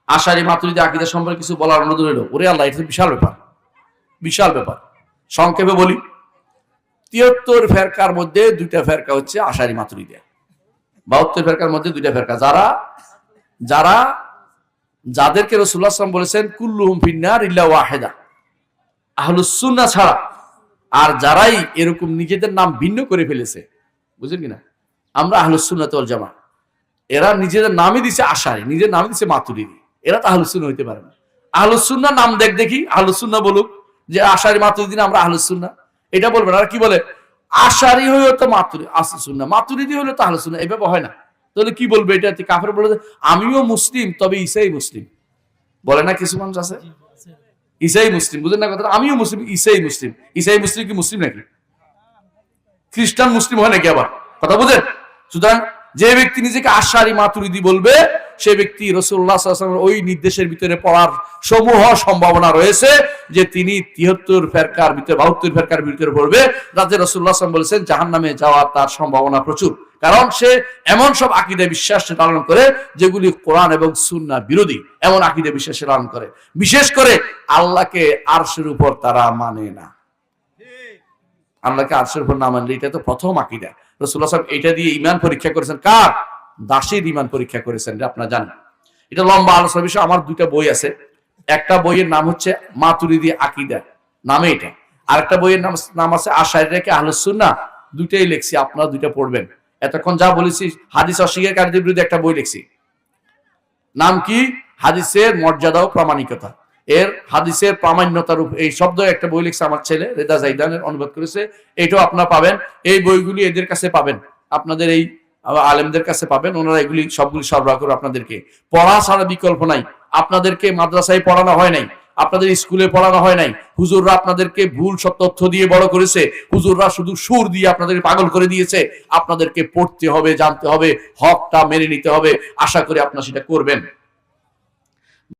আশারি মাতুরিদি আকীদা সম্পর্কে কিছু বলার অনুরোধ হলো। ওরে আল্লাহ, এটা বিশাল ব্যাপার, বিশাল ব্যাপার। সংক্ষেপে বলি, ৭৩ ফেরকার মধ্যে ২টা ফেরকা হচ্ছে আশারি মাতুরিদি, ৭২ ফেরকার মধ্যে 2টা ফেরকা। যাদেরকে রাসূলুল্লাহ সাল্লাল্লাহু আলাইহি ওয়াসাল্লাম বলেছেন কুল্লুহুম ফিন্নার ইল্লা ওয়াহিদা, আহলুস সুন্নাহ ছাড়া। আর যারাই এরকম নিজেদের নাম ভিন্ন করে ফেলেছে, বুঝলেন কিনা, আমরা আহলুস সুন্নাত ওয়াল জামাত, এরা নিজেদের নামই দিছে আশারি, নিজের নামই দিছে মাতুরিদি, এরা তো আহলুস সুন্নাহ হইতে পারে না। আহলুস সুন্নাহ নাম দেখি, আহলুস সুন্নাহ বলুক যে আশারি মাতুরিদি না, আমরা আহলুস সুন্নাহ, এটা বলবেন। আর কি বলে, আশারি হইলো তো মাতুরিদি আহলুস সুন্নাহ, মাতুরিদি হইলো তো আহলুস সুন্নাহ, এভাবে হয় না। তাহলে কি বলবে, এটা কাফের বলে আমিও মুসলিম তবে ঈসাই মুসলিম, বলে না কিছু মানুষ আছে, ঈসাই মুসলিম, বুঝেন না কথা, আমিও মুসলিম ঈসাই মুসলিম। ঈসাই মুসলিম কি মুসলিম নাকি? খ্রিস্টান মুসলিম হয় নাকি আবার, কথা বুঝেন? সুতরাং যে ব্যক্তি নিজেকে আশারি মাতুরিদি বলবে, সে ব্যক্তি রাসূলুল্লাহ সাল্লাল্লাহু আলাইহি ওয়াসাল্লামের ওই নির্দেশের ভিতরে পড়ার সমূহ সম্ভাবনা রয়েছে যে তিনি ৭৩ ফেরকার ভিতরে ৭২ ফেরকার ভিতরে পড়বে, যাতে রাসূলুল্লাহ সাল্লাল্লাহু আলাইহি ওয়াসাল্লাম বলেছেন জাহান্নামে যাওয়ার তার সম্ভাবনা প্রচুর। কারণ সে এমন সব আকীদা বিশ্বাস পালন করে যেগুলি কোরআন এবং সুন্নাহ বিরোধী, এমন আকীদা বিশ্বাস পালন করে। বিশেষ করে আল্লাহকে আরশের উপর তারা মানে না। আল্লাহকে আরশের উপর না মানলে এটা তো প্রথম আকীদা। রাসূলুল্লাহ সাল্লাল্লাহু আলাইহি ওয়াসাল্লাম এটা দিয়ে ঈমান পরীক্ষা করেছেন, কার? দাসীর ঈমান পরীক্ষা করেছেন, আপনারা জানেন। এটা লম্বা আলোচনা বিষয়, আমার 2টা বই আছে। একটা বইয়ের নাম হচ্ছে মাতুরিদি আকীদা নামে এটা, আরেকটা বইয়ের নাম আছে আশারিকে আহলুস সুন্নাহ। 2টাই লিখছি, আপনারা 2টা পড়বেন। এতক্ষণ যা বলেছি হাদিস অস্বীকারীদের বিরুদ্ধে একটা বই লিখছি, নাম কি? হাদিসের মর্যাদা ও প্রামাণিকতা, এর হাদিসের প্রামাণ্যতার উপর এই শব্দ একটা বই লিখছে আমার ছেলে রেদা জাইদানের, অনুবাদ করেছে। এটাও আপনারা পাবেন। এই বইগুলি এদের কাছে পাবেন, আপনাদের এই আলেমদের কাছে পাবেন, ওনারা এগুলি সবগুলি সরবরাহ করে আপনাদেরকে। পড়া ছাড়া বিকল্প নাই। আপনাদেরকে মাদ্রাসায় পড়ানো হয় নাই, আপনাদের স্কুলে পড়ানো হয় নাই, হুজুররা আপনাদেরকে ভুল সব তথ্য দিয়ে বড় করেছে, হুজুররা শুধু সুর দিয়ে আপনাদের পাগল করে দিয়েছে। আপনাদেরকে পড়তে হবে, জানতে হবে, হকটা মেনে নিতে হবে। আশা করি আপনারা সেটা করবেন।